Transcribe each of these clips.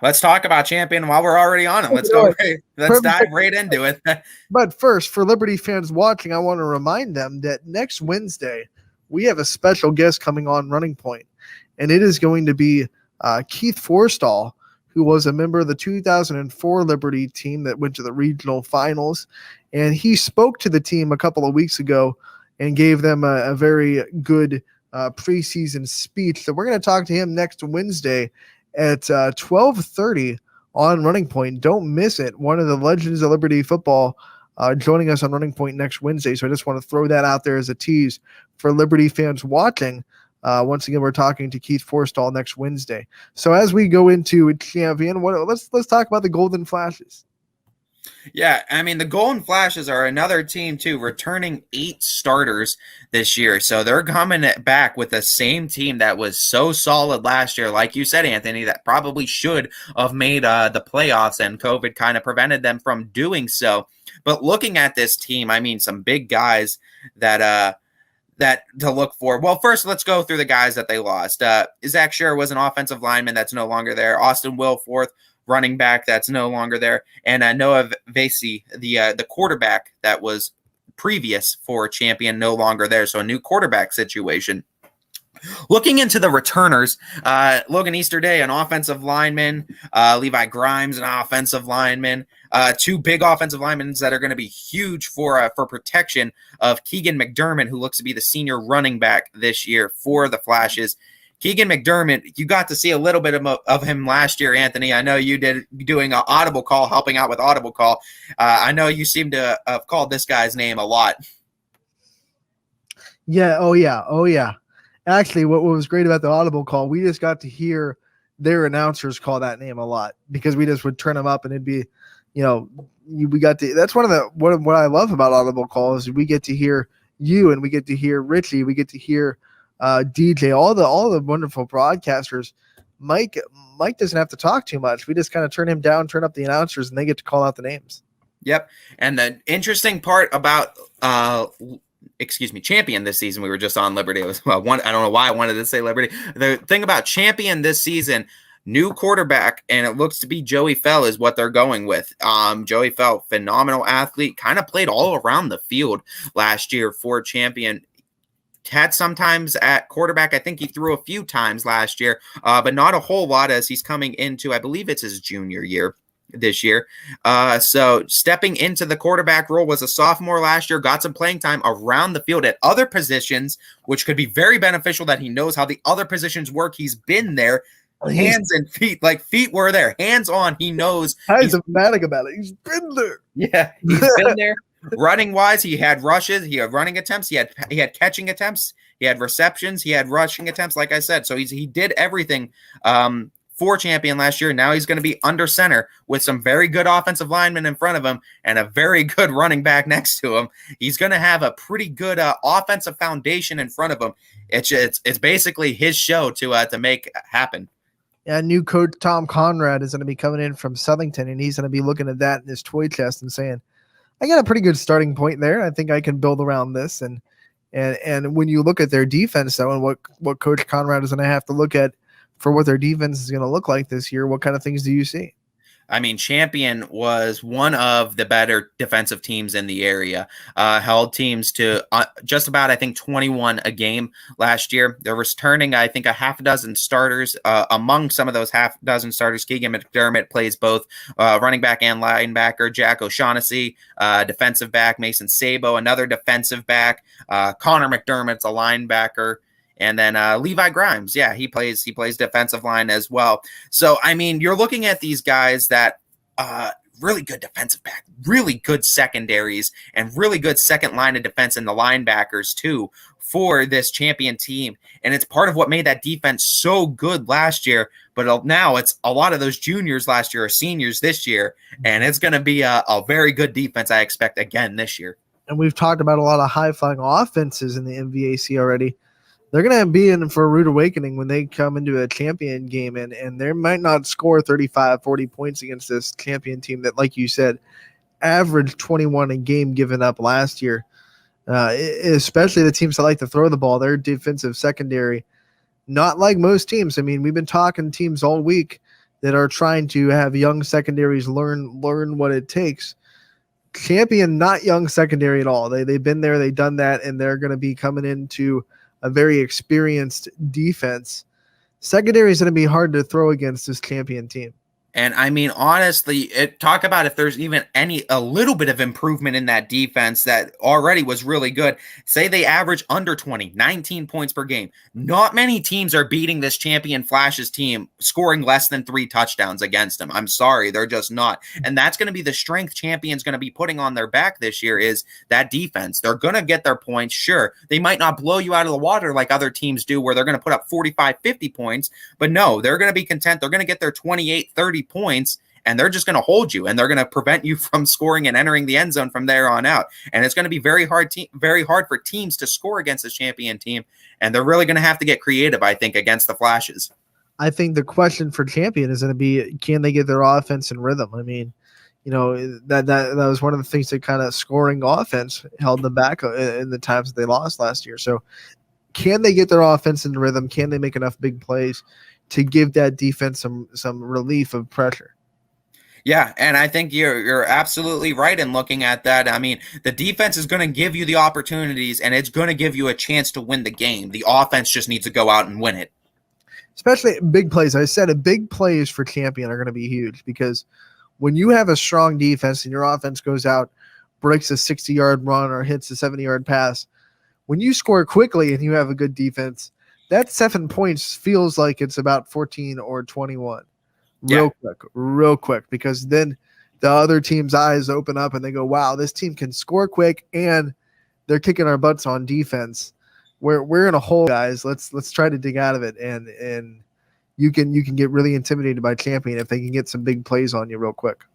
let's talk about Champion while we're already on it. Let's dive right into it. But first, for Liberty fans watching, I want to remind them that next Wednesday we have a special guest coming on Running Point, and it is going to be Keith Forestall, who was a member of the 2004 Liberty team that went to the regional finals, and he spoke to the team a couple of weeks ago and gave them a very good preseason speech. So we're going to talk to him next Wednesday at 12:30 on Running Point. Don't miss it. One of the legends of Liberty football joining us on Running Point next Wednesday. So I just want to throw that out there as a tease for Liberty fans watching. Once again, we're talking to Keith Forestall next Wednesday. So as we go into Champion, let's talk about the Golden Flashes. Yeah, I mean, the Golden Flashes are another team, too, returning 8 starters this year. So they're coming back with the same team that was so solid last year, like you said, Anthony, that probably should have made the playoffs, and COVID kind of prevented them from doing so. But looking at this team, I mean, some big guys that to look for. Well, first, let's go through the guys that they lost. Zach Scherer was an offensive lineman that's no longer there. Austin Wilforth, running back that's no longer there, and Noah Vasey, the quarterback that was previous for Champion, no longer there. So a new quarterback situation. Looking into the returners, Logan Easterday, an offensive lineman, Levi Grimes, an offensive lineman, 2 big offensive linemen that are going to be huge for protection of Keegan Mcdermott, who looks to be the senior running back this year for the Flashes. Keegan Mcdermott, you got to see a little bit of him last year, Anthony. I know you did doing an Audible Call, helping out with Audible Call. I know you seem to have called this guy's name a lot. Yeah. Oh, yeah. Actually, what was great about the Audible Call, we just got to hear their announcers call that name a lot because we just would turn them up and it'd be, we got to. That's one of the what I love about Audible Call is we get to hear you and we get to hear Richie, we get to hear DJ, all the wonderful broadcasters. Mike doesn't have to talk too much. We just kind of turn him down, turn up the announcers, and they get to call out the names. Yep. And the interesting part about Champion this season, we were just on Liberty. It was I don't know why I wanted to say Liberty. The thing about Champion this season, new quarterback, and it looks to be Joey Fell is what they're going with. Joey Fell, phenomenal athlete, kind of played all around the field last year for Champion. Had sometimes at quarterback. I think he threw a few times last year, but not a whole lot as he's coming into, I believe it's his junior year this year. So stepping into the quarterback role, was a sophomore last year, got some playing time around the field at other positions, which could be very beneficial that he knows how the other positions work. He's been there. Hands and feet, like feet were there. Hands on, he knows. He's dramatic about it. He's been there. Yeah, he's been there. Running wise, he had rushes, he had running attempts, he had catching attempts, he had receptions, he had rushing attempts, like I said. So he did everything for Champion last year. Now he's going to be under center with some very good offensive linemen in front of him and a very good running back next to him. He's going to have a pretty good offensive foundation in front of him. It's basically his show to make happen. Yeah, new coach Tom Conrad is going to be coming in from Southington, and he's going to be looking at that in his toy chest and saying, I got a pretty good starting point there. I think I can build around this. And when you look at their defense, though, and what Coach Conrad is going to have to look at for what their defense is going to look like this year, what kind of things do you see? I mean, Champion was one of the better defensive teams in the area. Held teams to just about, I think, 21 a game last year. They're returning, I think, a half a dozen starters. Among some of those half dozen starters, Keegan Mcdermott plays both running back and linebacker. Jack O'Shaughnessy, defensive back. Mason Sabo, another defensive back. Connor McDermott's a linebacker. And then Levi Grimes, yeah, he plays defensive line as well. So, I mean, you're looking at these guys that really good defensive back, really good secondaries, and really good second line of defense in the linebackers, too, for this Champion team. And it's part of what made that defense so good last year. But now it's a lot of those juniors last year are seniors this year. And it's going to be a very good defense, I expect, again this year. And we've talked about a lot of high-flying offenses in the MVAC already. They're going to be in for a rude awakening when they come into a Champion game, and they might not score 35, 40 points against this Champion team that, like you said, averaged 21 a game given up last year. Especially the teams that like to throw the ball, their defensive secondary, not like most teams. I mean, we've been talking teams all week that are trying to have young secondaries learn what it takes. Champion, not young secondary at all. They've been there, they've done that, and they're going to be coming into a very experienced defense. Secondary is going to be hard to throw against this Champion team. And I mean, honestly, talk about if there's even a little bit of improvement in that defense that already was really good. Say they average under 20, 19 points per game. Not many teams are beating this Champion Flashes team, scoring less than 3 touchdowns against them. I'm sorry, they're just not. And that's going to be the strength Champion's going to be putting on their back this year is that defense. They're going to get their points. Sure, they might not blow you out of the water like other teams do where they're going to put up 45, 50 points. But no, they're going to be content. They're going to get their 28, 30 points, and they're just going to hold you, and they're going to prevent you from scoring and entering the end zone from there on out. And it's going to be very hard for teams to score against this Champion team, and they're really going to have to get creative, I think, against the Flashes. I think the question for Champion is going to be, can they get their offense in rhythm? I mean, that was one of the things that kind of scoring offense held them back in the times that they lost last year. So can they get their offense in rhythm? Can they make enough big plays to give that defense some relief of pressure? Yeah, and I think you're absolutely right in looking at that. I mean, the defense is going to give you the opportunities, and it's going to give you a chance to win the game. The offense just needs to go out and win it. Especially big plays. I said big plays for Champion are going to be huge because when you have a strong defense and your offense goes out, breaks a 60-yard run or hits a 70-yard pass, when you score quickly and you have a good defense, that 7 points feels like it's about 14 or 21 real quick, because then the other team's eyes open up and they go, wow, this team can score quick and they're kicking our butts on defense. We're in a hole, guys. Let's try to dig out of it. And you can get really intimidated by Champion if they can get some big plays on you real quick.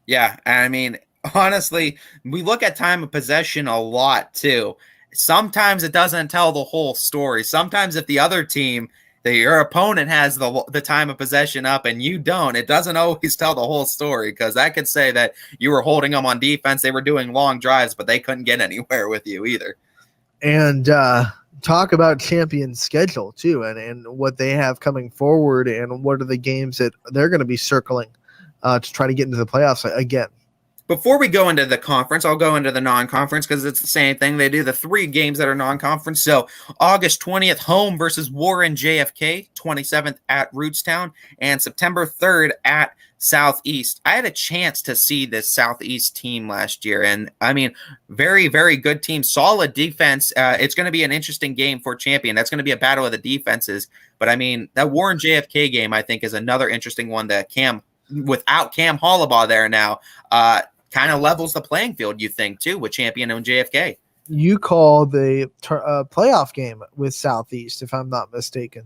Yeah, I mean, honestly, we look at time of possession a lot too. Sometimes it doesn't tell the whole story. Sometimes if the other team, your opponent has the time of possession up and you don't, it doesn't always tell the whole story, because that could say that you were holding them on defense. They were doing long drives, but they couldn't get anywhere with you either. And talk about Champion's schedule too, and what they have coming forward, and what are the games that they're going to be circling to try to get into the playoffs again. Before we go into the conference, I'll go into the non-conference because it's the same thing. They do the 3 games that are non-conference. So August 20th, home versus Warren JFK, 27th at Rootstown, and September 3rd at Southeast. I had a chance to see this Southeast team last year, and I mean, very, very good team, solid defense. It's going to be an interesting game for Champion. That's going to be a battle of the defenses. But I mean, that Warren JFK game, I think, is another interesting one that without Cam Hollabaugh there now, kind of levels the playing field, you think, too, with Champion and JFK. You call the playoff game with Southeast, if I'm not mistaken.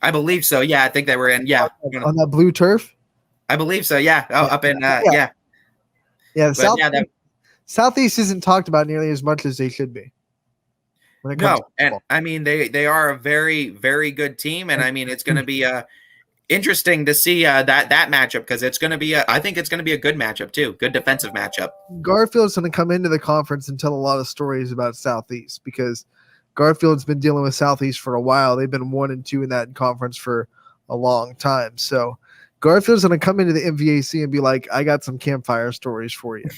I believe so. Yeah, I think they were in. Yeah, on that blue turf. I believe so. Yeah, up in. Yeah. Southeast isn't talked about nearly as much as they should be. No, and I mean they are a very, very good team, and I mean it's going to be interesting to see that matchup, because it's going to be I think it's going to be a good matchup too, good defensive matchup. Garfield's going to come into the conference and tell a lot of stories about Southeast, because Garfield's been dealing with Southeast for a while. They've been 1-2 in that conference for a long time. So Garfield's going to come into the MVAC and be like, I got some campfire stories for you.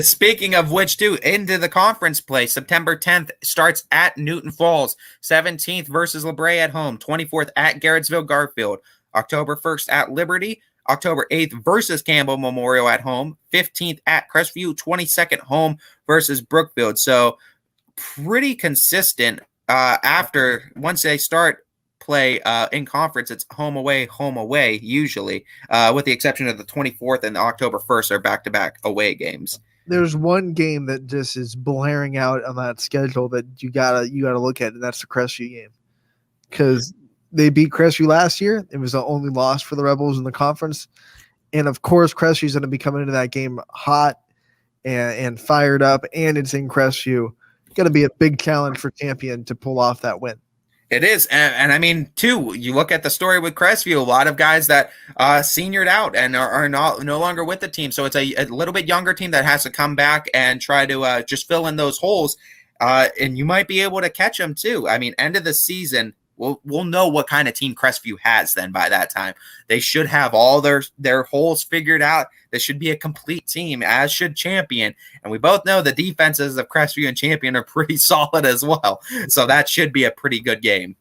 Speaking of which, too, into the conference play, September 10th starts at Newton Falls, 17th versus LeBray at home, 24th at Garrettsville Garfield, October 1st at Liberty, October 8th versus Campbell Memorial at home, 15th at Crestview, 22nd home versus Brookfield. So pretty consistent after once they start play in conference, it's home away usually, with the exception of the 24th and the October 1st are back-to-back away games. There's one game that just is blaring out on that schedule that you gotta look at, and that's the Crestview game, because they beat Crestview last year. It was the only loss for the Rebels in the conference, and of course Crestview's going to be coming into that game hot and fired up, and it's in Crestview. Going to be a big challenge for Champion to pull off that win. It is, and I mean, too, you look at the story with Crestview, a lot of guys that seniored out and are no longer with the team. So it's a little bit younger team that has to come back and try to just fill in those holes, and you might be able to catch them, too. I mean, end of the season, we'll know what kind of team Crestview has then by that time. They should have all their holes figured out. This should be a complete team, as should Champion. And we both know the defenses of Crestview and Champion are pretty solid as well. So that should be a pretty good game.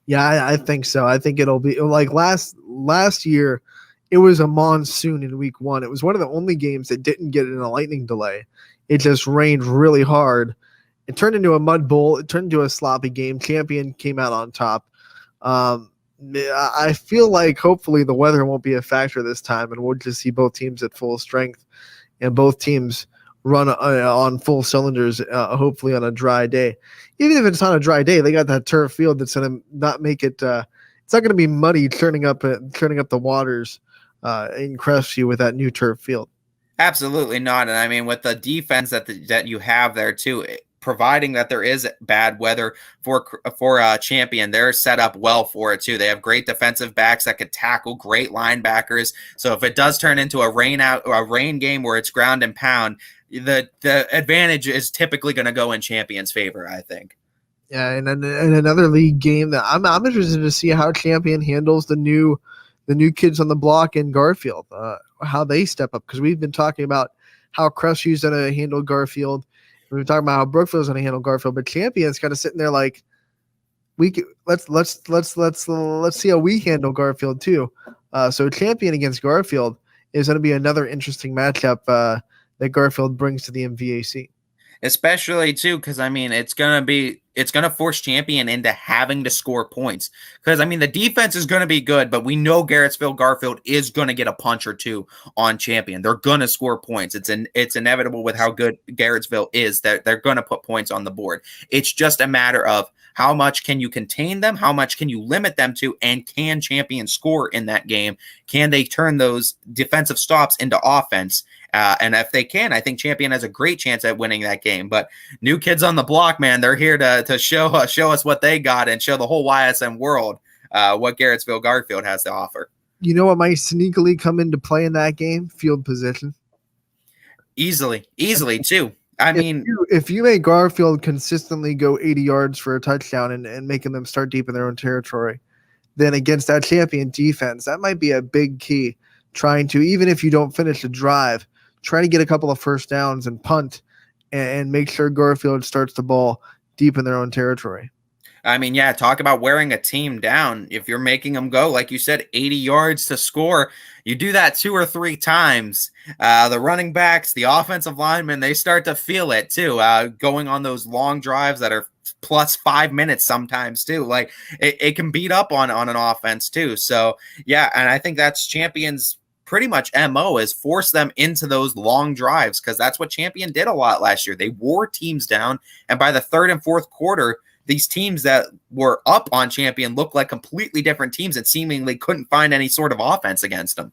Yeah, I think so. I think it'll be like last year. It was a monsoon in week 1. It was one of the only games that didn't get in a lightning delay. It just rained really hard. It turned into a mud bowl. It turned into a sloppy game. Champion came out on top. I feel like hopefully the weather won't be a factor this time, and we'll just see both teams at full strength and both teams run on full cylinders, hopefully on a dry day. Even if it's on a dry day, they got that turf field that's going to not make it it's not going to be muddy turning up the waters in Crestview with that new turf field. Absolutely not. And I mean, with the defense that you have there too, providing that there is bad weather for Champion, they're set up well for it too. They have great defensive backs that could tackle, great linebackers. So if it does turn into a rain game where it's ground and pound, the advantage is typically going to go in Champion's favor, I think. Yeah, and another league game that I'm interested to see how Champion handles the new kids on the block in Garfield, how they step up, because we've been talking about how Crestview's going to handle Garfield. We've been talking about how Brookfield's going to handle Garfield, but Champion's kind of sitting there like, let's see how we handle Garfield too. So Champion against Garfield is going to be another interesting matchup that Garfield brings to the MVAC. Especially too, because I mean, it's gonna force Champion into having to score points. Because I mean, the defense is gonna be good, but we know Garrettsville Garfield is gonna get a punch or two on Champion. They're gonna score points. It's inevitable with how good Garrettsville is that they're gonna put points on the board. It's just a matter of how much can you contain them, how much can you limit them to, and can Champion score in that game? Can they turn those defensive stops into offense? And if they can, I think Champion has a great chance at winning that game. But new kids on the block, man, they're here to show us what they got and show the whole YSM world what Garrettsville Garfield has to offer. You know what might sneakily come into play in that game? Field position. Easily too. I mean, if you make Garfield consistently go 80 yards for a touchdown and making them start deep in their own territory, then against that Champion defense, that might be a big key. Trying to, even if you don't finish the drive, try to get a couple of first downs and punt and make sure Garfield starts the ball deep in their own territory. I mean, yeah, talk about wearing a team down. If you're making them go, like you said, 80 yards to score, you do that 2 or 3 times. The running backs, the offensive linemen, they start to feel it too, going on those long drives that are plus 5 minutes sometimes too. Like it can beat up on an offense too. So, yeah, and I think that's Champion's pretty much MO is force them into those long drives, because that's what Champion did a lot last year. They wore teams down, and by the third and fourth quarter, these teams that were up on Champion looked like completely different teams and seemingly couldn't find any sort of offense against them.